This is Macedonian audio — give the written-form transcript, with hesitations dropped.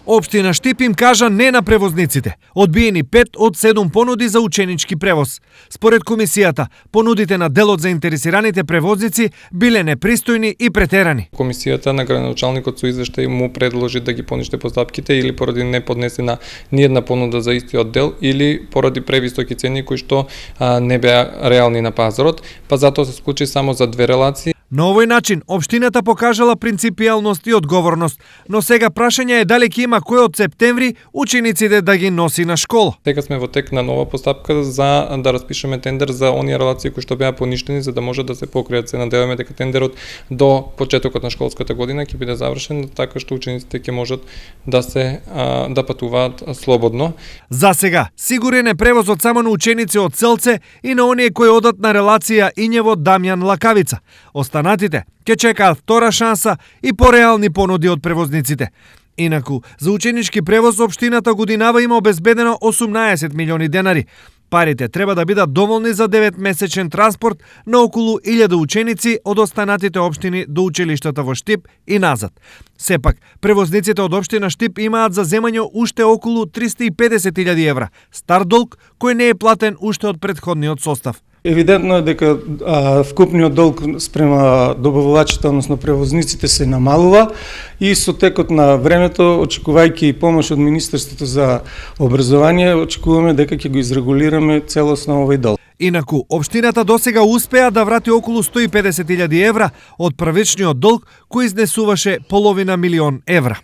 Општина Штип им кажа не на превозниците. Одбиени 5 од 7 понуди за ученички превоз. Според комисијата, понудите на дел од заинтересираните превозници биле непристојни и претерани. Комисијата на градоначалникот со извештај му предложи да ги поништи постапките или поради не поднесена ниедна понуда за истиот дел или поради превисоки цени кои што не беа реални на пазарот, па затоа се склучи само за 2 релации. На овој начин, општината покажала принципијалност и одговорност, но сега прашање е дали ќе има кој од септември учениците да ги носи на школа. Сега сме во тек на нова постапка за да распишеме тендер за оние релации кои што беа поништени за да може да се покријат. Се надеваме дека тендерот до почетокот на школската година ќе биде завршен, така што учениците ќе можат да патуваат слободно. За сега, сигурен е превозот само на ученици од Селце и на оние кои одат на релација Ињево Дамјан Лакавица. Останатите ќе чекаат втора шанса и пореални понуди од превозниците. Инаку, за ученички превоз општината годинава има обезбедено 18 милиони денари. Парите треба да бидат доволни за 9-месечен транспорт на околу 1000 ученици од останатите општини до училиштата во Штип и назад. Сепак, превозниците од општина Штип имаат за земање уште околу 350.000 евра, стар долг кој не е платен уште од претходниот состав. Евидентно е дека вкупниот долг спрема добавувачите, односно превозниците, се намалува и со текот на времето, очекувајќи помош од Министерството за образование, очекуваме дека ќе го изрегулираме целосно овој долг. Инаку, општината досега успеа да врати околу 150.000 евра од првичниот долг кој изнесуваше половина милион евра.